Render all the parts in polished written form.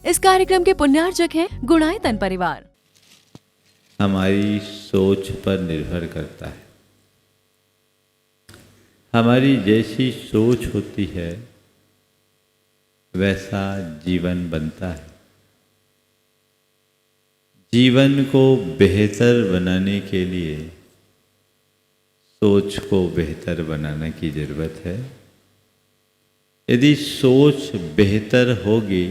इस कार्यक्रम के पुण्यार्चक हैं गुणायतन परिवार। हमारी सोच पर निर्भर करता है। हमारी जैसी सोच होती है वैसा जीवन बनता है। जीवन को बेहतर बनाने के लिए सोच को बेहतर बनाने की ज़रूरत है। यदि सोच बेहतर होगी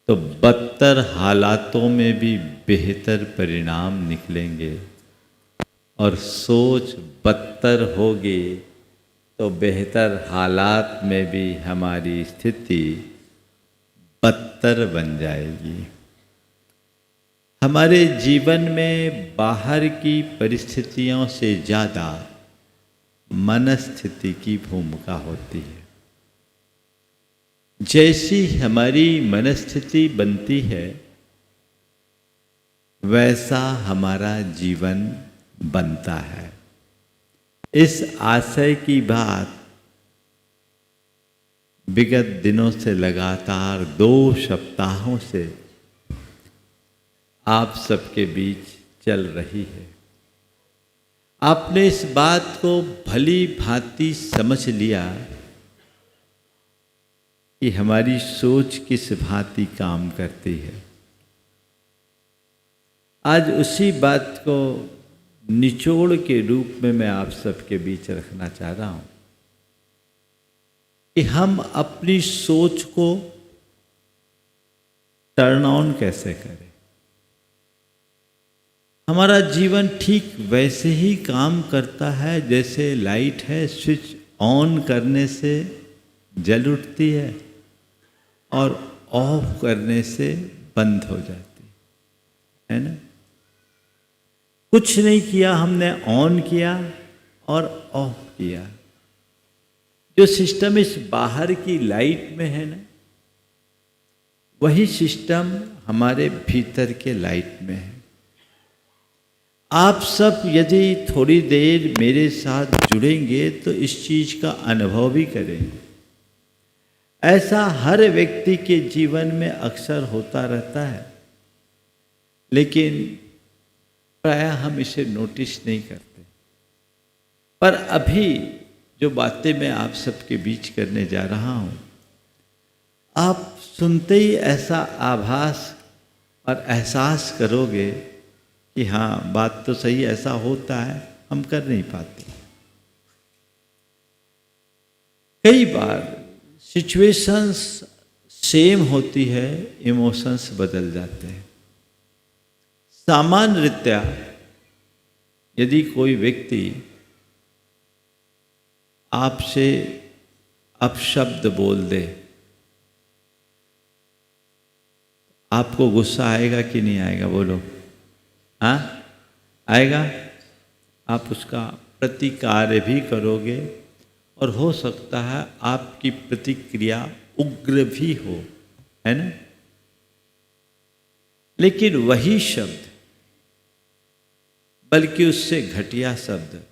तो बदतर हालातों में भी बेहतर परिणाम निकलेंगे, और सोच बदतर होगी तो बेहतर हालात में भी हमारी स्थिति बदतर बन जाएगी। हमारे जीवन में बाहर की परिस्थितियों से ज़्यादा मनस्थिति की भूमिका होती है। जैसी हमारी मनस्थिति बनती है वैसा हमारा जीवन बनता है। इस आशय की बात विगत दिनों से लगातार 2 सप्ताहों से आप सबके बीच चल रही है। आपने इस बात को भली भांति समझ लिया कि हमारी सोच किस भांति काम करती है। आज उसी बात को निचोड़ के रूप में मैं आप सबके बीच रखना चाह रहा हूं कि हम अपनी सोच को टर्न ऑन कैसे करें। हमारा जीवन ठीक वैसे ही काम करता है जैसे लाइट है, स्विच ऑन करने से जल उठती है और ऑफ करने से बंद हो जाती है ना। कुछ नहीं किया हमने, ऑन किया और ऑफ किया। जो सिस्टम इस बाहर की लाइट में है ना, वही सिस्टम हमारे भीतर के लाइट में है। आप सब यदि थोड़ी देर मेरे साथ जुड़ेंगे तो इस चीज का अनुभव भी करेंगे। ऐसा हर व्यक्ति के जीवन में अक्सर होता रहता है, लेकिन प्रायः हम इसे नोटिस नहीं करते। पर अभी जो बातें मैं आप सबके बीच करने जा रहा हूं, आप सुनते ही ऐसा आभास और एहसास करोगे कि हाँ, बात तो सही, ऐसा होता है, हम कर नहीं पाते। कई बार सिचुएशंस सेम होती है, इमोशंस बदल जाते हैं। सामान्य रीत्या यदि कोई व्यक्ति आपसे अपशब्द बोल दे, आपको गुस्सा आएगा कि नहीं आएगा? बोलो। हाँ, आएगा। आप उसका प्रतिकार भी करोगे और हो सकता है आपकी प्रतिक्रिया उग्र भी हो, है ना। लेकिन वही शब्द, बल्कि उससे घटिया शब्द,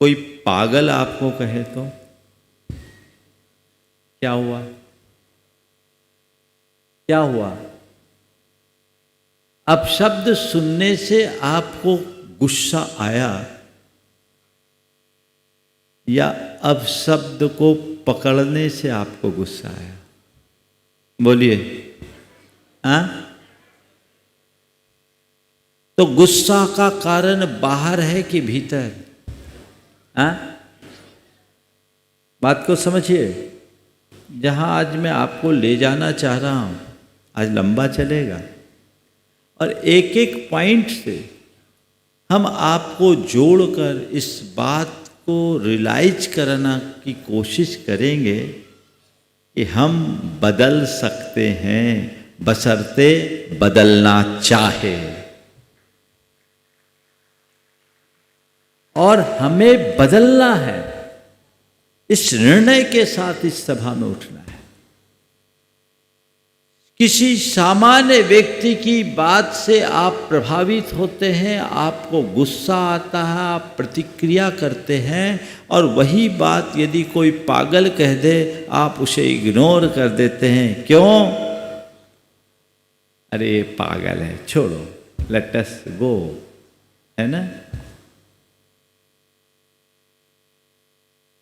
कोई पागल आपको कहे तो क्या हुआ? क्या हुआ? अब शब्द सुनने से आपको गुस्सा आया या अब शब्द को पकड़ने से आपको गुस्सा आया? बोलिए। हाँ, तो गुस्सा का कारण बाहर है कि भीतर? हाँ, बात को समझिए। जहां आज मैं आपको ले जाना चाह रहा हूं, आज लंबा चलेगा और एक एक पॉइंट से हम आपको जोड़कर इस बात को रियलाइज करना की कोशिश करेंगे कि हम बदल सकते हैं, बशर्ते बदलना चाहे। और हमें बदलना है, इस निर्णय के साथ इस सभा में उठना है। किसी सामान्य व्यक्ति की बात से आप प्रभावित होते हैं, आपको गुस्सा आता है, आप प्रतिक्रिया करते हैं, और वही बात यदि कोई पागल कह दे आप उसे इग्नोर कर देते हैं। क्यों? अरे ये पागल है, छोड़ो, लेट अस गो, है ना।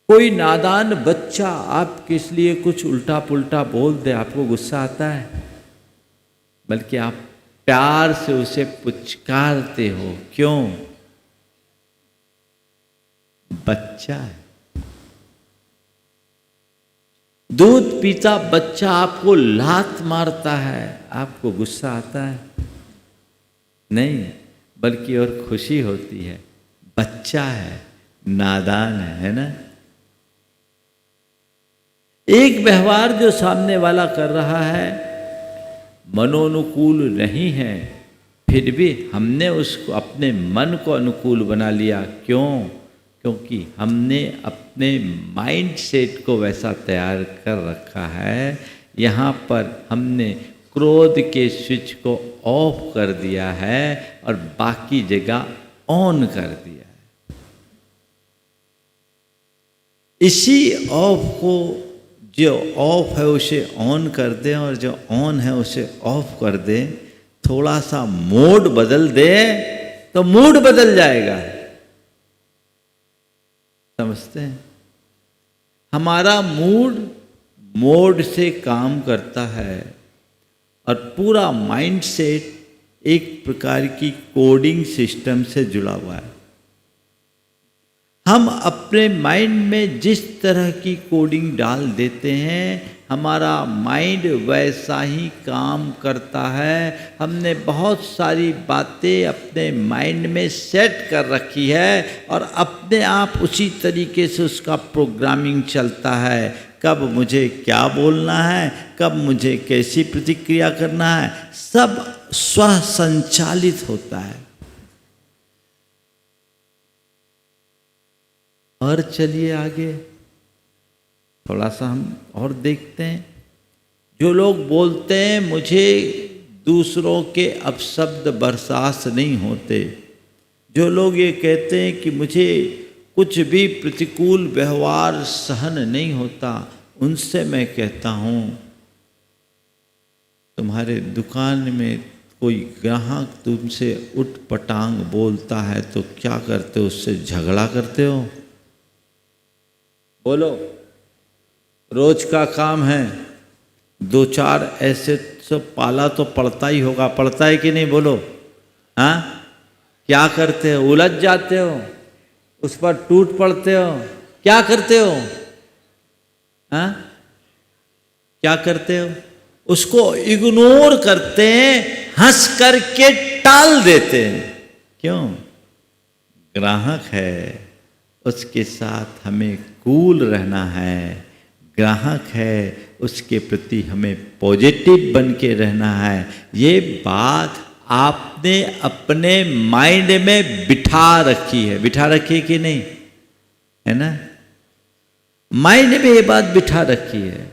कोई नादान बच्चा आपके लिए कुछ उल्टा पुल्टा बोल दे, आपको गुस्सा आता है? बल्कि आप प्यार से उसे पुचकारते हो, क्यों? बच्चा है। दूध पीता बच्चा आपको लात मारता है, आपको गुस्सा आता है? नहीं, बल्कि और खुशी होती है, बच्चा है, नादान है ना। एक व्यवहार जो सामने वाला कर रहा है मनोनुकूल नहीं है, फिर भी हमने उसको अपने मन को अनुकूल बना लिया, क्यों? क्योंकि हमने अपने माइंड सेट को वैसा तैयार कर रखा है। यहाँ पर हमने क्रोध के स्विच को ऑफ कर दिया है और बाकी जगह ऑन कर दिया है। इसी ऑफ को, जो ऑफ है उसे ऑन कर दें और जो ऑन है उसे ऑफ कर दें, थोड़ा सा मोड बदल दें तो मूड बदल जाएगा। समझते हैं? हमारा मूड मोड से काम करता है और पूरा माइंड सेट एक प्रकार की कोडिंग सिस्टम से जुड़ा हुआ है। हम अपने माइंड में जिस तरह की कोडिंग डाल देते हैं, हमारा माइंड वैसा ही काम करता है। हमने बहुत सारी बातें अपने माइंड में सेट कर रखी है और अपने आप उसी तरीके से उसका प्रोग्रामिंग चलता है। कब मुझे क्या बोलना है, कब मुझे कैसी प्रतिक्रिया करना है, सब स्वसंचालित होता है। और चलिए आगे थोड़ा सा हम और देखते हैं। जो लोग बोलते हैं मुझे दूसरों के अपशब्द बर्दाश्त नहीं होते, जो लोग ये कहते हैं कि मुझे कुछ भी प्रतिकूल व्यवहार सहन नहीं होता, उनसे मैं कहता हूँ, तुम्हारे दुकान में कोई ग्राहक तुमसे उठपटांग बोलता है तो क्या करते हो? उससे झगड़ा करते हो? बोलो, रोज का काम है, दो चार ऐसे सब पाला तो पड़ता ही होगा, पड़ता है कि नहीं? बोलो, हाँ? क्या करते हो? उलझ जाते हो, उस पर टूट पड़ते हो, क्या करते हो? हाँ? क्या करते हो? उसको इग्नोर करते हैं, हंस करके टाल देते हैं। क्यों? ग्राहक है, उसके साथ हमें कूल रहना है। ग्राहक है, उसके प्रति हमें पॉजिटिव बन के रहना है। ये बात आपने अपने माइंड में बिठा रखी है। बिठा रखी है कि नहीं? है ना? माइंड में ये बात बिठा रखी है।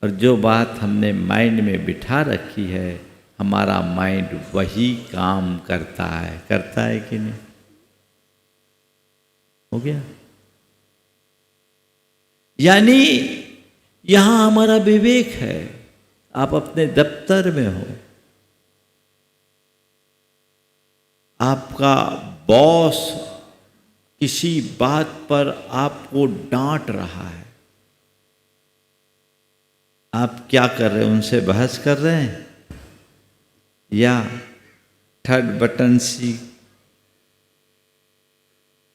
और जो बात हमने माइंड में बिठा रखी है, हमारा माइंड वही काम करता है। करता है कि नहीं? हो गया? यानी यहां हमारा विवेक है। आप अपने दफ्तर में हो, आपका बॉस किसी बात पर आपको डांट रहा है, आप क्या कर रहे हैं? उनसे बहस कर रहे हैं या थर्ड बटन सी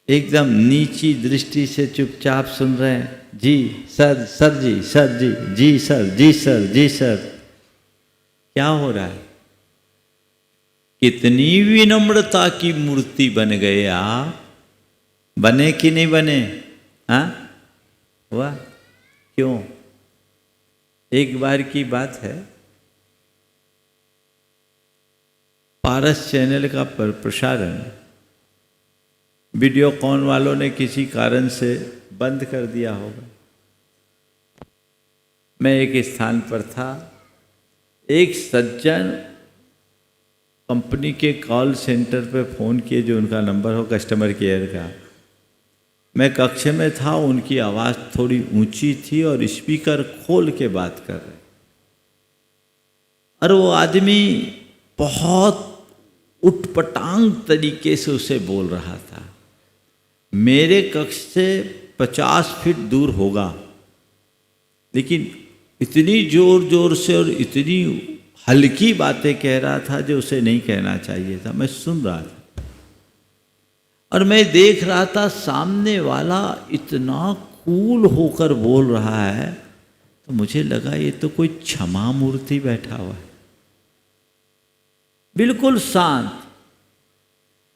एकदम नीची दृष्टि से चुपचाप सुन रहे हैं? जी सर, सर जी, सर जी, जी सर, जी सर, जी सर। क्या हो रहा है? कितनी विनम्रता की मूर्ति बन गए आप। बने कि नहीं बने? हाँ, हुआ? क्यों? एक बार की बात है, पारस चैनल का प्रसारण वीडियोकॉन वालों ने किसी कारण से बंद कर दिया होगा। मैं एक स्थान पर था, एक सज्जन कंपनी के कॉल सेंटर पे फ़ोन किए, जो उनका नंबर हो कस्टमर केयर का। मैं कक्ष में था, उनकी आवाज़ थोड़ी ऊंची थी और स्पीकर खोल के बात कर रहे। और वो आदमी बहुत उटपटांग तरीके से उसे बोल रहा था। मेरे कक्ष से 50 फीट दूर होगा, लेकिन इतनी जोर जोर से और इतनी हल्की बातें कह रहा था जो उसे नहीं कहना चाहिए था। मैं सुन रहा था और मैं देख रहा था सामने वाला इतना कूल होकर बोल रहा है, तो मुझे लगा ये तो कोई क्षमा मूर्ति बैठा हुआ है, बिल्कुल शांत।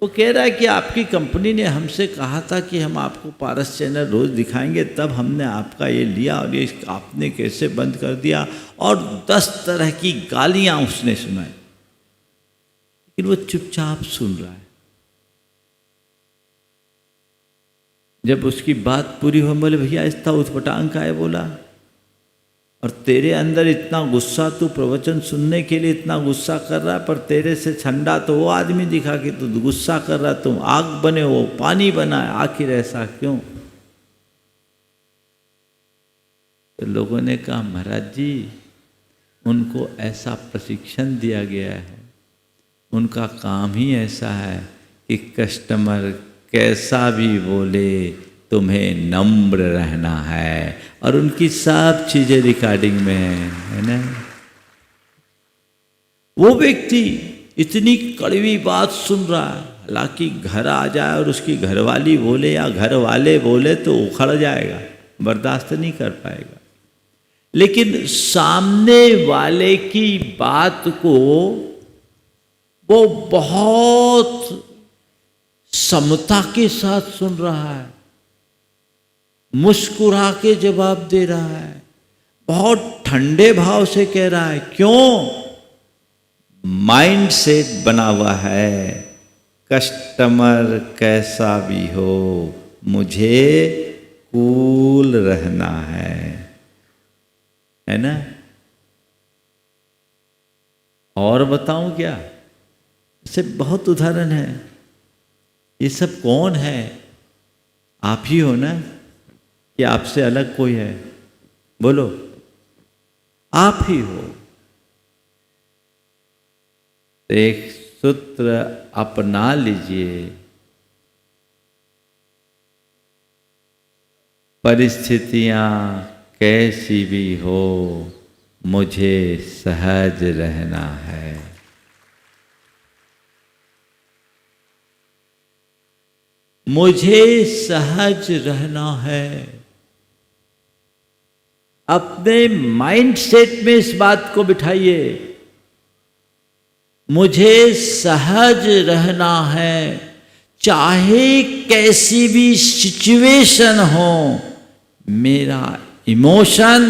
वो कह रहा है कि आपकी कंपनी ने हमसे कहा था कि हम आपको पारस चैनल रोज दिखाएंगे, तब हमने आपका ये लिया और ये आपने कैसे बंद कर दिया, और 10 तरह की गालियां उसने सुनाई। लेकिन वो चुपचाप सुन रहा है। जब उसकी बात पूरी हो, बोले भैया इतना उठपटांग का है बोला, और तेरे अंदर इतना गुस्सा, तू प्रवचन सुनने के लिए इतना गुस्सा कर रहा है, पर तेरे से ठंडा तो वो आदमी दिखा कि तू गुस्सा कर रहा, तुम आग बने हो, पानी बना है, आखिर ऐसा क्यों? तो लोगों ने कहा महाराज जी, उनको ऐसा प्रशिक्षण दिया गया है, उनका काम ही ऐसा है कि कस्टमर कैसा भी बोले तुम्हें नम्र रहना है, और उनकी सब चीजें रिकॉर्डिंग में है ना। वो व्यक्ति इतनी कड़वी बात सुन रहा है, हालांकि घर आ जाए और उसकी घरवाली बोले या घर वाले बोले तो उखड़ जाएगा, बर्दाश्त नहीं कर पाएगा। लेकिन सामने वाले की बात को वो बहुत समता के साथ सुन रहा है, मुस्कुरा के जवाब दे रहा है, बहुत ठंडे भाव से कह रहा है। क्यों? माइंड सेट बना हुआ है, कस्टमर कैसा भी हो मुझे कूल रहना है ना। और बताऊं क्या? इससे बहुत उदाहरण है। ये सब कौन है? आप ही हो ना, कि आपसे अलग कोई है? बोलो, आप ही हो। एक सूत्र अपना लीजिए, परिस्थितियां कैसी भी हो मुझे सहज रहना है। मुझे सहज रहना है। अपने माइंड सेट में इस बात को बिठाइए, मुझे सहज रहना है, चाहे कैसी भी सिचुएशन हो, मेरा इमोशन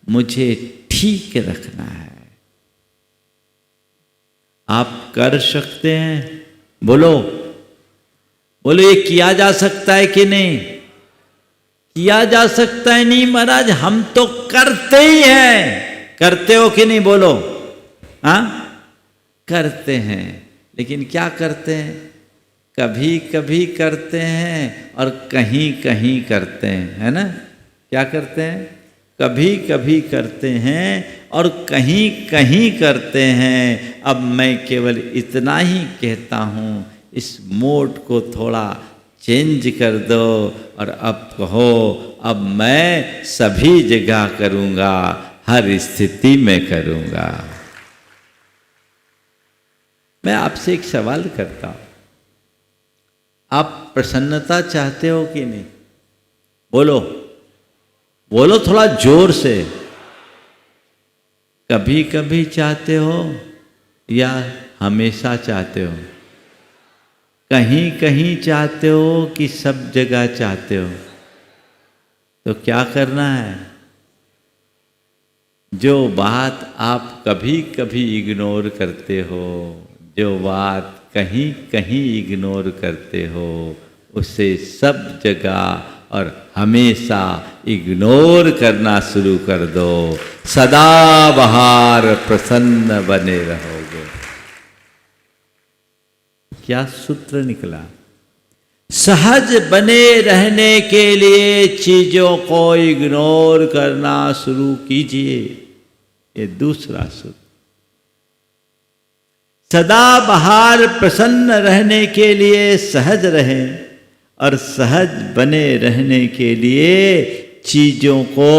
मुझे ठीक रखना है। आप कर सकते हैं? बोलो बोलो, ये किया जा सकता है कि नहीं? किया जा सकता है नहीं महाराज, हम तो करते ही हैं। करते हो कि नहीं? बोलो। हाँ, करते हैं। लेकिन क्या करते हैं? कभी कभी करते हैं और कहीं कहीं करते हैं, है ना। क्या करते हैं? कभी कभी करते हैं और कहीं कहीं करते हैं। अब मैं केवल इतना ही कहता हूँ, इस मोड को थोड़ा चेंज कर दो और अब कहो, अब मैं सभी जगह करूँगा, हर स्थिति में करूँगा। मैं आपसे एक सवाल करता हूँ, आप प्रसन्नता चाहते हो कि नहीं? बोलो बोलो थोड़ा जोर से। कभी कभी चाहते हो या हमेशा चाहते हो? कहीं कहीं चाहते हो कि सब जगह चाहते हो? तो क्या करना है? जो बात आप कभी कभी इग्नोर करते हो, जो बात कहीं कहीं इग्नोर करते हो, उसे सब जगह और हमेशा इग्नोर करना शुरू कर दो। सदा बहार प्रसन्न बने रहोगे। क्या सूत्र निकला? सहज बने रहने के लिए चीजों को इग्नोर करना शुरू कीजिए। ये दूसरा सूत्र। सदा बहार प्रसन्न रहने के लिए सहज रहें और सहज बने रहने के लिए चीजों को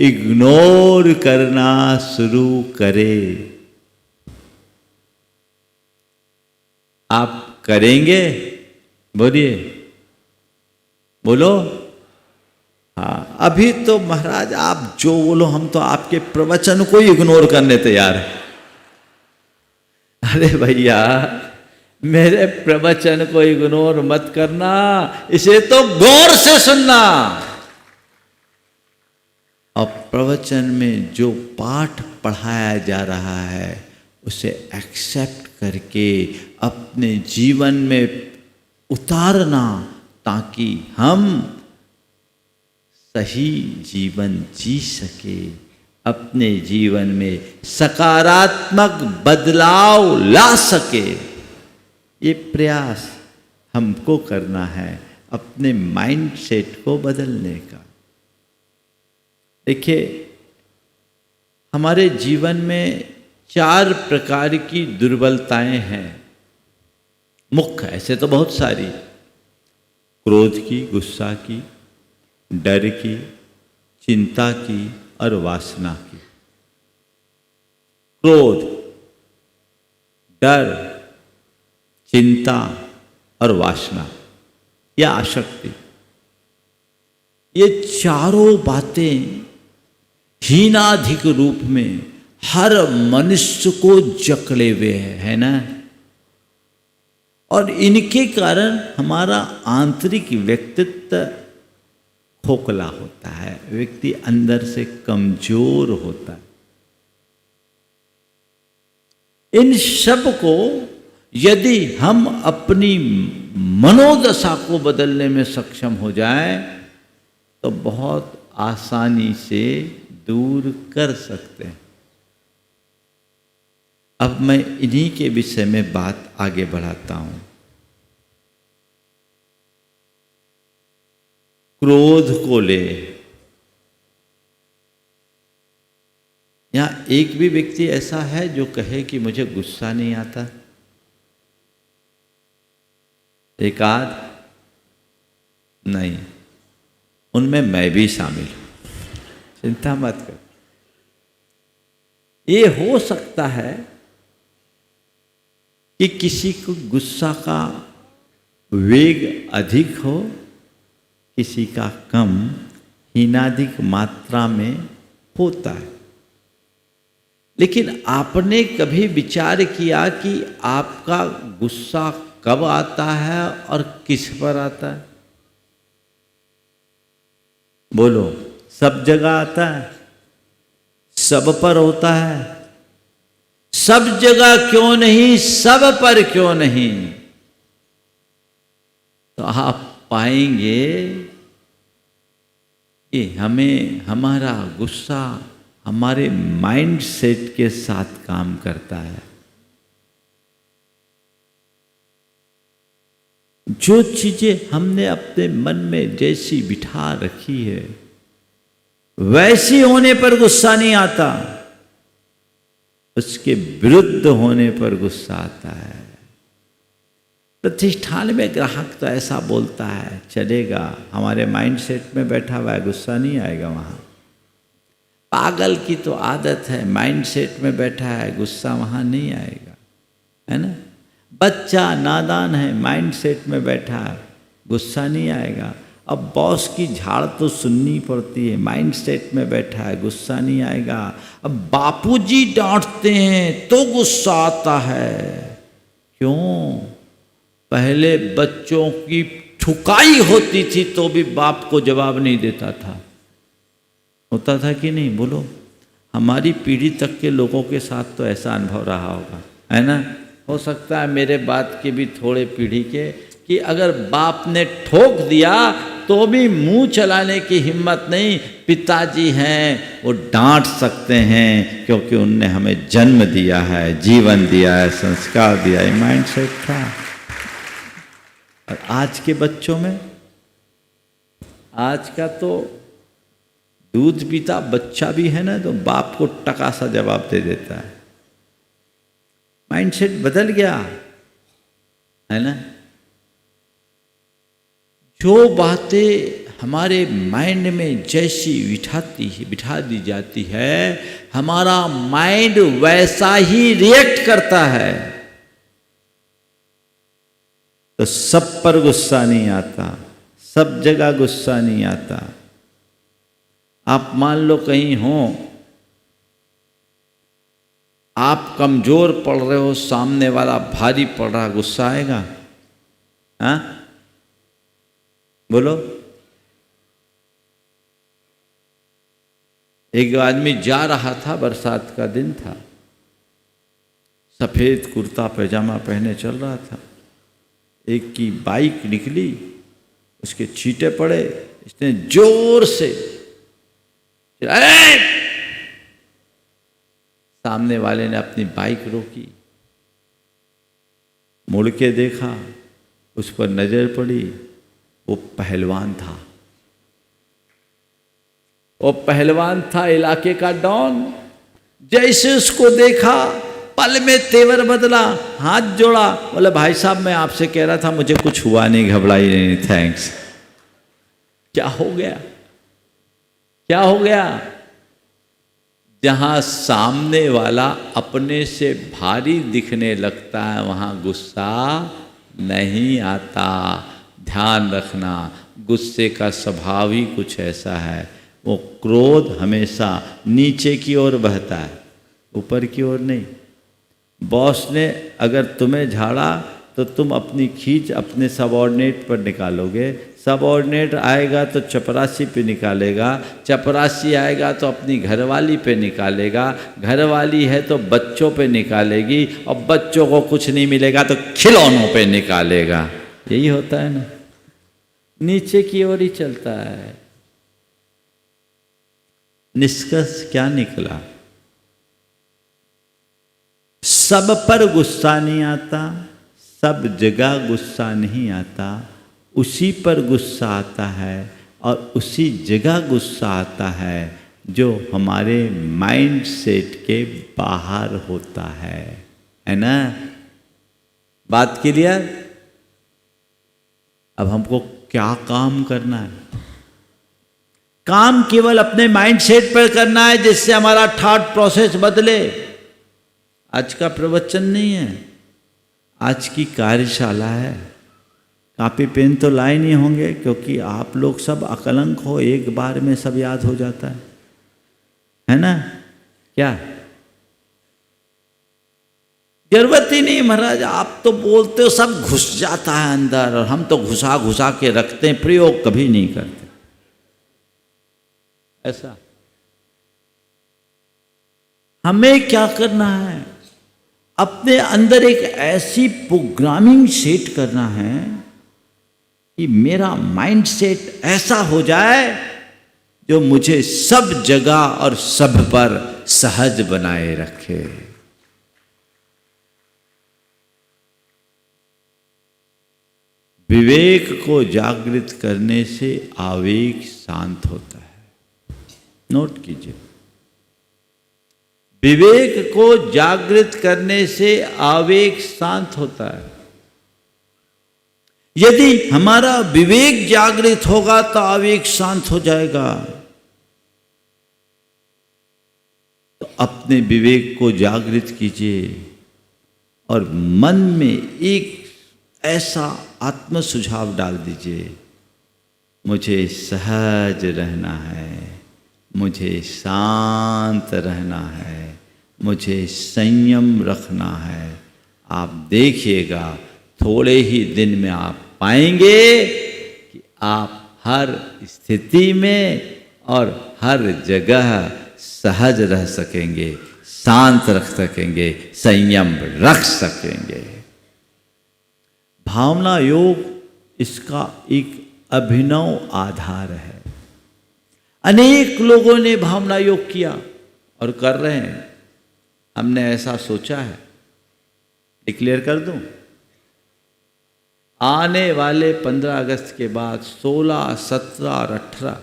इग्नोर करना शुरू करें। आप करेंगे? बोलिए, बोलो। हाँ, अभी तो महाराज आप जो बोलो, हम तो आपके प्रवचन को ही इग्नोर करने तैयार हैं। अरे भैया, मेरे प्रवचन को इग्नोर मत करना, इसे तो गौर से सुनना। और प्रवचन में जो पाठ पढ़ाया जा रहा है उसे एक्सेप्ट करके अपने जीवन में उतारना, ताकि हम सही जीवन जी सके, अपने जीवन में सकारात्मक बदलाव ला सके। ये प्रयास हमको करना है, अपने माइंड सेट को बदलने का। देखिए, हमारे जीवन में 4 प्रकार की दुर्बलताएं हैं मुख्य, ऐसे तो बहुत सारी, क्रोध की, गुस्सा की, डर की, चिंता की और वासना की। क्रोध, डर, चिंता और वासना या आसक्ति, ये चारों बातें हीनाधिक रूप में हर मनुष्य को जकड़े हुए है ना। और इनके कारण हमारा आंतरिक व्यक्तित्व खोखला होता है, व्यक्ति अंदर से कमजोर होता है। इन सब को यदि हम अपनी मनोदशा को बदलने में सक्षम हो जाए तो बहुत आसानी से दूर कर सकते हैं। अब मैं इन्हीं के विषय में बात आगे बढ़ाता हूं। क्रोध को ले, यहां एक भी व्यक्ति ऐसा है जो कहे कि मुझे गुस्सा नहीं आता? एक आध नहीं, उनमें मैं भी शामिल हूं, चिंता मत कर। ये हो सकता है कि किसी को गुस्सा का वेग अधिक हो, किसी का कम, हीनाधिक मात्रा में होता है। लेकिन आपने कभी विचार किया कि आपका गुस्सा कब आता है और किस पर आता है? बोलो, सब जगह आता है? सब पर होता है? सब जगह क्यों नहीं, सब पर क्यों नहीं? तो आप पाएंगे कि हमें हमारा गुस्सा हमारे माइंड सेट के साथ काम करता है। जो चीजें हमने अपने मन में जैसी बिठा रखी है वैसी होने पर गुस्सा नहीं आता, उसके विरुद्ध होने पर गुस्सा आता है। प्रतिष्ठान में ग्राहक तो ऐसा बोलता है, चलेगा, हमारे माइंड सेट में बैठा हुआ है, गुस्सा नहीं आएगा वहां। पागल की तो आदत है, माइंड सेट में बैठा है, गुस्सा वहां नहीं आएगा, है ना। बच्चा नादान है, माइंड सेट में बैठा है, गुस्सा नहीं आएगा। अब बॉस की झाड़ तो सुननी पड़ती है, माइंड सेट में बैठा है, गुस्सा नहीं आएगा। अब बापूजी डांटते हैं तो गुस्सा आता है। क्यों? पहले बच्चों की ठुकाई होती थी तो भी बाप को जवाब नहीं देता था, होता था कि नहीं? बोलो, हमारी पीढ़ी तक के लोगों के साथ तो ऐसा अनुभव रहा होगा, है ना। हो सकता है मेरे बाद के भी थोड़े पीढ़ी के, कि अगर बाप ने ठोक दिया तो भी मुंह चलाने की हिम्मत नहीं। पिताजी हैं, वो डांट सकते हैं क्योंकि उनने हमें जन्म दिया है, जीवन दिया है, संस्कार दिया है, माइंड सेट था। और आज के बच्चों में, आज का तो दूध पीता बच्चा भी है ना, तो बाप को टका सा जवाब दे देता है। माइंडसेट बदल गया, है ना। जो बातें हमारे माइंड में जैसी बिठा दी जाती है, हमारा माइंड वैसा ही रिएक्ट करता है। तो सब पर गुस्सा नहीं आता, सब जगह गुस्सा नहीं आता। आप मान लो कहीं हो, आप कमजोर पड़ रहे हो, सामने वाला भारी पड़ रहा, गुस्सा आएगा? हाँ बोलो। एक आदमी जा रहा था, बरसात का दिन था, सफेद कुर्ता पैजामा पहने चल रहा था। एक की बाइक निकली, उसके छींटे पड़े, इसने जोर से सामने वाले ने अपनी बाइक रोकी, मुड़ के देखा, उस पर नजर पड़ी, वो पहलवान था। वो पहलवान था, इलाके का डॉन। जैसे उसको देखा, पल में तेवर बदला, हाथ जोड़ा, बोले भाई साहब मैं आपसे कह रहा था, मुझे कुछ हुआ नहीं, घबराई नहीं, थैंक्स। क्या हो गया? क्या हो गया? जहां सामने वाला अपने से भारी दिखने लगता है, वहां गुस्सा नहीं आता। ध्यान रखना, गुस्से का स्वभाव ही कुछ ऐसा है, वो क्रोध हमेशा नीचे की ओर बहता है, ऊपर की ओर नहीं। बॉस ने अगर तुम्हें झाड़ा तो तुम अपनी खींच अपने सबऑर्डिनेट पर निकालोगे, सबऑर्डिनेट आएगा तो चपरासी पे निकालेगा, चपरासी आएगा तो अपनी घरवाली पे निकालेगा, घरवाली है तो बच्चों पे निकालेगी, और बच्चों को कुछ नहीं मिलेगा तो खिलौनों पे निकालेगा। यही होता है ना, नीचे की ओर ही चलता है। निष्कर्ष क्या निकला? सब पर गुस्सा नहीं आता, सब जगह गुस्सा नहीं आता, उसी पर गुस्सा आता है और उसी जगह गुस्सा आता है जो हमारे माइंड सेट के बाहर होता है ना। बात क्लियर? अब हमको क्या काम करना है? काम केवल अपने माइंड सेट पर करना है, जिससे हमारा थॉट प्रोसेस बदले। आज का प्रवचन नहीं है, आज की कार्यशाला है। कॉपी पेन तो लाए नहीं होंगे, क्योंकि आप लोग सब अकलंक हो, एक बार में सब याद हो जाता है ना। क्या जरूरत ही नहीं महाराज, आप तो बोलते हो सब घुस जाता है अंदर, और हम तो घुसा घुसा के रखते हैं, प्रयोग कभी नहीं करते। ऐसा हमें क्या करना है? अपने अंदर एक ऐसी प्रोग्रामिंग सेट करना है कि मेरा माइंड सेट ऐसा हो जाए जो मुझे सब जगह और सब पर सहज बनाए रखे। विवेक को जागृत करने से आवेग शांत होता है। नोट कीजिए, विवेक को जागृत करने से आवेग शांत होता है। यदि हमारा विवेक जागृत होगा तो आवेग शांत हो जाएगा। तो अपने विवेक को जागृत कीजिए और मन में एक ऐसा आत्म सुझाव डाल दीजिए, मुझे सहज रहना है, मुझे शांत रहना है, मुझे संयम रखना है। आप देखिएगा थोड़े ही दिन में आप पाएंगे कि आप हर स्थिति में और हर जगह सहज रह सकेंगे, शांत रख सकेंगे, संयम रख सकेंगे। भावना योग इसका एक अभिनव आधार है। अनेक लोगों ने भावना योग किया और कर रहे हैं। हमने ऐसा सोचा है, डिक्लेयर कर दूं, आने वाले 15 अगस्त के बाद 16, 17 और 18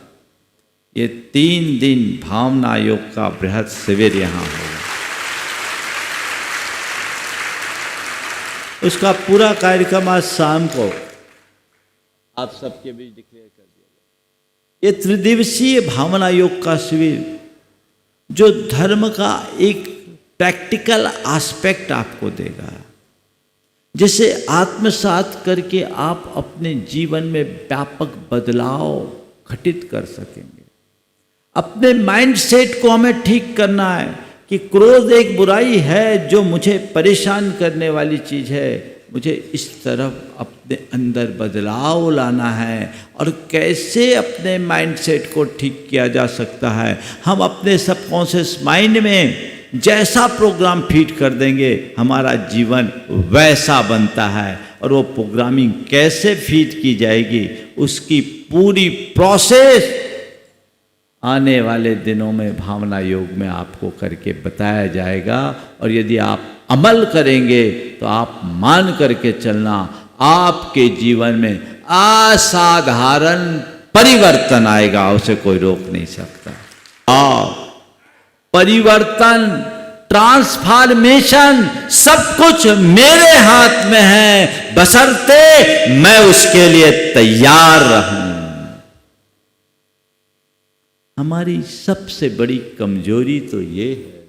ये 3 दिन भावना योग का बृहद शिविर यहाँ होगा। उसका पूरा कार्यक्रम आज शाम को आप सबके बीच डिक्लेयर कर दिया गया। ये त्रिदिवसीय भावना योग का शिविर जो धर्म का एक प्रैक्टिकल एस्पेक्ट आपको देगा, जिसे आत्मसात करके आप अपने जीवन में व्यापक बदलाव घटित कर सकेंगे। अपने माइंड सेट को हमें ठीक करना है कि क्रोध एक बुराई है जो मुझे परेशान करने वाली चीज है, मुझे इस तरफ अपने अंदर बदलाव लाना है। और कैसे अपने माइंड सेट को ठीक किया जा सकता है, हम अपने सबकॉन्शियस माइंड में जैसा प्रोग्राम फीड कर देंगे हमारा जीवन वैसा बनता है। और वो प्रोग्रामिंग कैसे फीड की जाएगी उसकी पूरी प्रोसेस आने वाले दिनों में भावना योग में आपको करके बताया जाएगा। और यदि आप अमल करेंगे तो आप मान करके चलना, आपके जीवन में असाधारण परिवर्तन आएगा, उसे कोई रोक नहीं सकता। और परिवर्तन, ट्रांसफॉर्मेशन सब कुछ मेरे हाथ में है, बशर्ते मैं उसके लिए तैयार रहूं। हमारी सबसे बड़ी कमजोरी तो ये है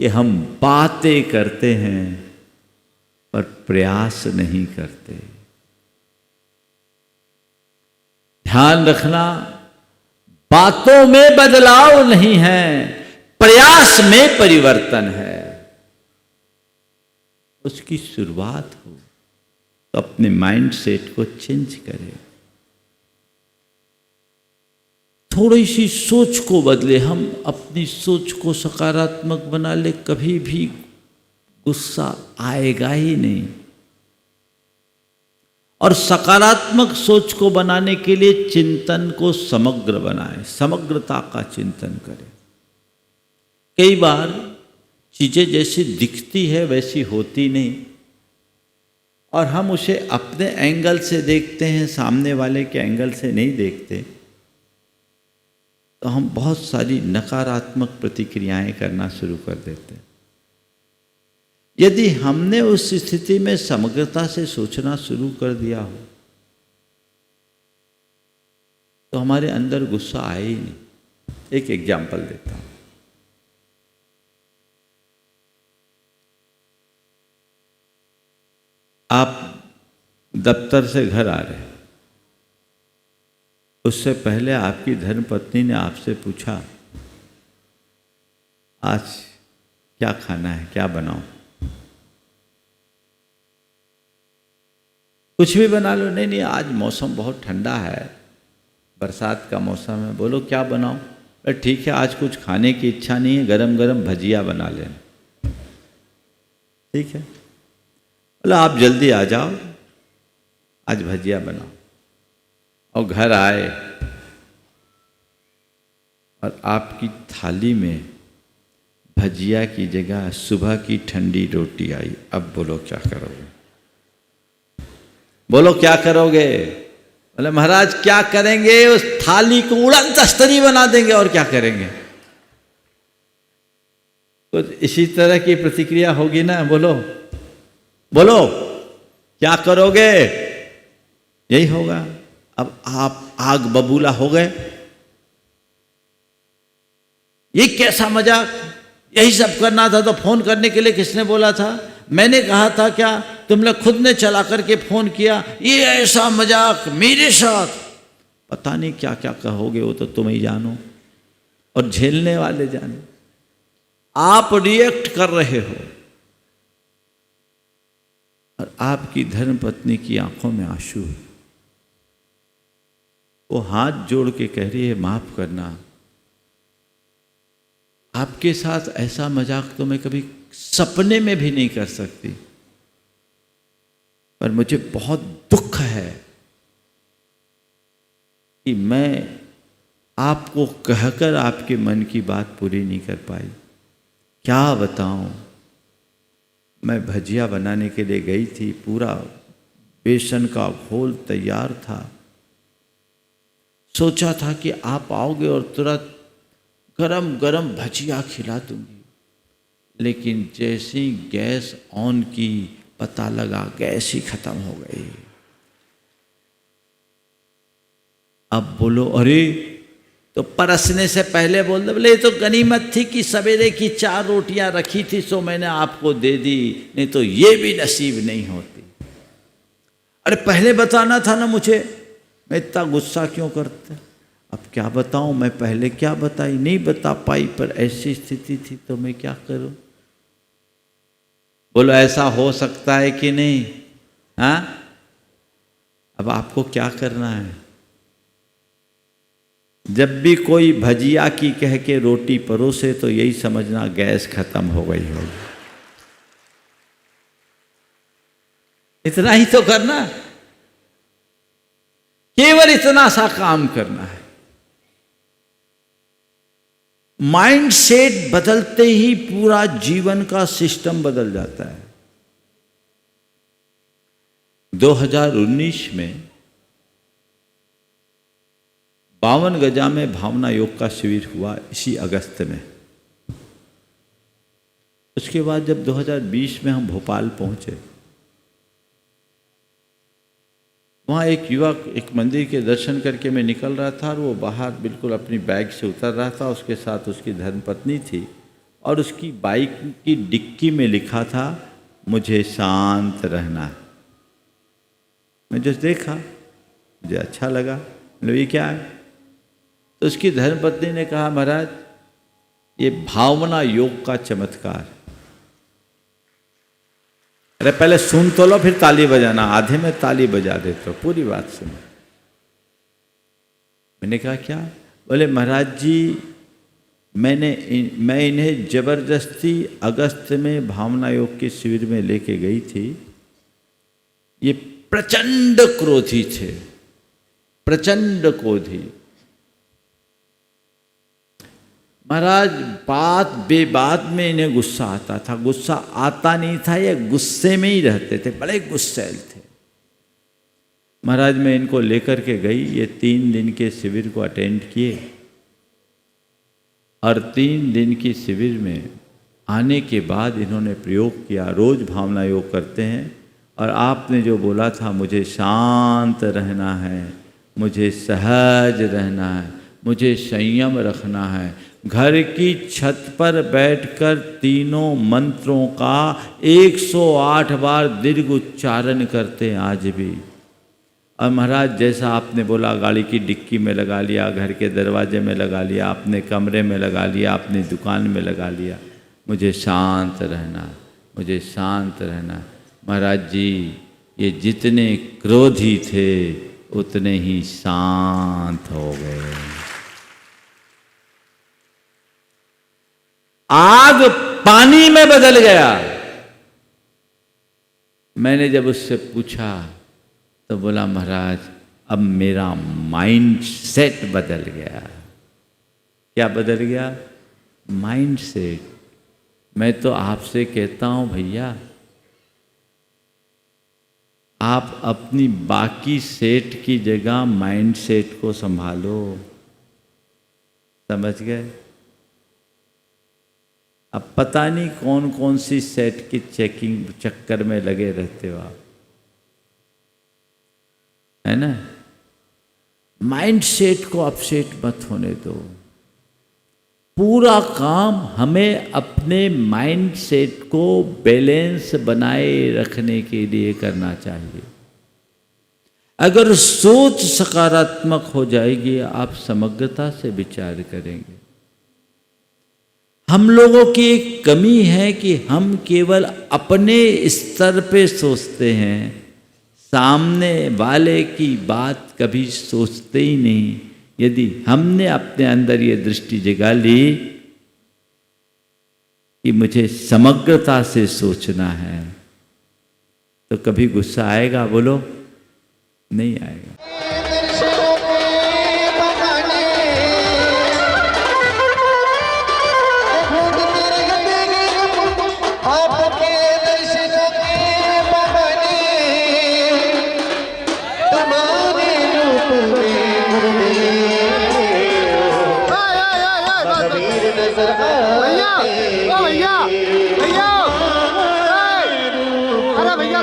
कि हम बातें करते हैं पर प्रयास नहीं करते। ध्यान रखना, बातों में बदलाव नहीं है, प्रयास में परिवर्तन है। उसकी शुरुआत हो तो अपने माइंड सेट को चेंज करें, थोड़ी सी सोच को बदले। हम अपनी सोच को सकारात्मक बना ले, कभी भी गुस्सा आएगा ही नहीं। और सकारात्मक सोच को बनाने के लिए चिंतन को समग्र बनाएं, समग्रता का चिंतन करें। कई बार चीजें जैसी दिखती है वैसी होती नहीं, और हम उसे अपने एंगल से देखते हैं, सामने वाले के एंगल से नहीं देखते, तो हम बहुत सारी नकारात्मक प्रतिक्रियाएं करना शुरू कर देते हैं। यदि हमने उस स्थिति में समग्रता से सोचना शुरू कर दिया हो तो हमारे अंदर गुस्सा आए ही नहीं। एक एग्जाम्पल देता हूं। आप दफ्तर से घर आ रहे हैं, उससे पहले आपकी धर्मपत्नी ने आपसे पूछा आज क्या खाना है, क्या बनाऊं? कुछ भी बना लो। नहीं, आज मौसम बहुत ठंडा है, बरसात का मौसम है, बोलो क्या बनाऊं? अरे ठीक है, आज कुछ खाने की इच्छा नहीं है, गरम गरम भजिया बना लेना। ठीक है, बोलो आप जल्दी आ जाओ, आज भजिया बनाओ। और घर आए और आपकी थाली में भजिया की जगह सुबह की ठंडी रोटी आई। अब बोलो क्या करोगे? बोलो क्या करोगे? बोले महाराज क्या करेंगे, उस थाली को उड़न तस्तरी बना देंगे, और क्या करेंगे? तो इसी तरह की प्रतिक्रिया होगी ना। बोलो बोलो क्या करोगे? यही होगा। अब आप आग बबूला हो गए, ये कैसा मजाक, यही सब करना था तो फोन करने के लिए किसने बोला था? मैंने कहा था क्या? तुमने खुद ने चला करके फोन किया, ये ऐसा मजाक मेरे साथ। पता नहीं क्या क्या कहोगे, वो तो तुम ही जानो और झेलने वाले जाने। आप रिएक्ट कर रहे हो और आपकी धर्मपत्नी की आंखों में आंसू है। वो हाथ जोड़ के कह रही है माफ करना, आपके साथ ऐसा मजाक तो मैं कभी सपने में भी नहीं कर सकती, पर मुझे बहुत दुख है कि मैं आपको कहकर आपके मन की बात पूरी नहीं कर पाई। क्या बताऊं, मैं भजिया बनाने के लिए गई थी, पूरा बेसन का घोल तैयार था, सोचा था कि आप आओगे और तुरंत गरम गरम भजिया खिला दूंगी, लेकिन जैसे ही गैस ऑन की पता लगा गैस ही खत्म हो गई। अब बोलो अरे, तो परसने से पहले बोल दो, बोले ये तो गनीमत थी कि सवेरे की 4 रोटियां रखी थी सो मैंने आपको दे दी, नहीं तो ये भी नसीब नहीं होती। अरे पहले बताना था ना मुझे, मैं इतना गुस्सा क्यों करता। अब क्या बताऊं, मैं पहले क्या बताई, नहीं बता पाई, पर ऐसी स्थिति थी तो मैं क्या करूं। बोलो ऐसा हो सकता है कि नहीं? हाँ, अब आपको क्या करना है, जब भी कोई भजिया की कह के रोटी परोसे तो यही समझना गैस खत्म हो गई होगी। इतना ही तो करना, केवल इतना सा काम करना है। माइंड सेट बदलते ही पूरा जीवन का सिस्टम बदल जाता है। 2019 में 52 गजा में भावना योग का शिविर हुआ इसी अगस्त में। उसके बाद जब 2020 में हम भोपाल पहुंचे, वहाँ एक युवक एक मंदिर के दर्शन करके मैं निकल रहा था और वो बाहर बिल्कुल अपनी बाइक से उतर रहा था। उसके साथ उसकी धर्मपत्नी थी और उसकी बाइक की डिक्की में लिखा था मुझे शांत रहना है। मैं जो देखा मुझे अच्छा लगा, मतलब ये क्या है। तो उसकी धर्मपत्नी ने कहा महाराज ये भावना योग का चमत्कार। अरे पहले सुन तो लो फिर ताली बजाना, आधे में ताली बजा देते हो, पूरी बात सुनो। मैंने कहा क्या? बोले महाराज जी मैं इन्हें जबरदस्ती अगस्त में भावना योग के शिविर में लेके गई थी। ये प्रचंड क्रोधी थे, प्रचंड क्रोधी। महाराज बात बेबात में इन्हें गुस्सा आता था, गुस्सा आता नहीं था, ये गुस्से में ही रहते थे, बड़े गुस्सैल थे। महाराज मैं इनको लेकर के गई, ये 3 दिन के शिविर को अटेंड किए और 3 दिन की शिविर में आने के बाद इन्होंने प्रयोग किया। रोज भावना योग करते हैं और आपने जो बोला था मुझे शांत रहना है, मुझे सहज रहना है, मुझे संयम रखना है, घर की छत पर बैठकर तीनों मंत्रों का 108 बार दीर्घ उच्चारण करते हैं आज भी। और महाराज जैसा आपने बोला गाड़ी की डिक्की में लगा लिया, घर के दरवाजे में लगा लिया, अपने कमरे में लगा लिया, अपनी दुकान में लगा लिया, मुझे शांत रहना, मुझे शांत रहना। महाराज जी ये जितने क्रोधी थे उतने ही शांत हो गए। आग पानी में बदल गया। मैंने जब उससे पूछा तो बोला महाराज अब मेरा माइंड सेट बदल गया। क्या बदल गया? Mind set. मैं तो आपसे कहता हूं भैया आप अपनी बाकी सेट की जगह माइंड सेट को संभालो। समझ गए? अब पता नहीं कौन कौन सी सेट की चेकिंग चक्कर में लगे रहते हो आप, है ना। माइंड सेट को अपसेट मत होने दो। पूरा काम हमें अपने माइंड सेट को बैलेंस बनाए रखने के लिए करना चाहिए। अगर सोच सकारात्मक हो जाएगी आप समग्रता से विचार करेंगे। हम लोगों की एक कमी है कि हम केवल अपने स्तर पे सोचते हैं, सामने वाले की बात कभी सोचते ही नहीं। यदि हमने अपने अंदर ये दृष्टि जगा ली कि मुझे समग्रता से सोचना है तो कभी गुस्सा आएगा? बोलो नहीं आएगा। भैया भैया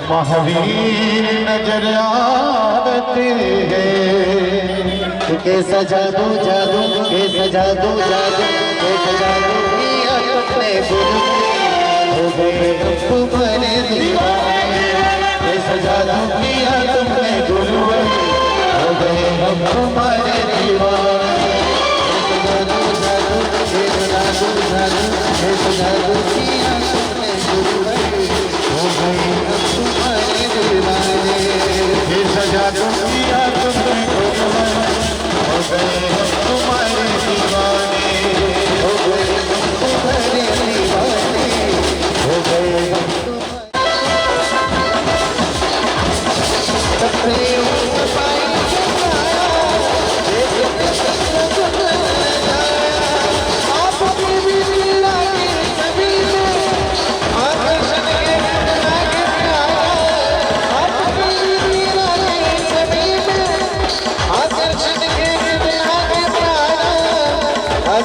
महावीर नजर आते हैं कैसा जादू जादू कैसा जादू जादू कैसा जादू किया तुमने गुरु हो गए तुम्हारे दीवाने कैसा जादू किया तुमने गुरु हो गए हम तुम्हारे दीवाने कैसा जादू जादू कैसा जादू जादू कैसा जादू किया तुमने गुरु हो गए हम तुम्हारे दीवाने कैसा जादू किया तुमने गुरु हो गए हम तुम्हारे दीवाने हो गए हम तुम्हारे दीवाने हो गए हम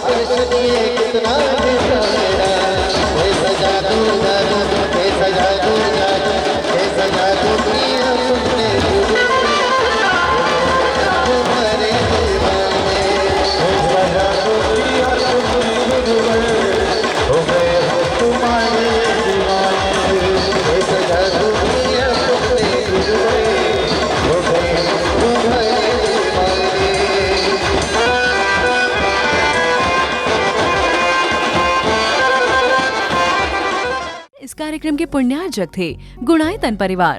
कितना कैसा जादू जादू कैसा जादू जादू कैसा जादू किया तुमने तुम्हारे दीवाने कैसा जादू किया तुमने हो गए हम तुम्हारे दीवाने कैसा जादू किया तुमने हो गए तुम्हारे दीवाने। इस कार्यक्रम के पुण्यार्जक थे गुणायतन परिवार।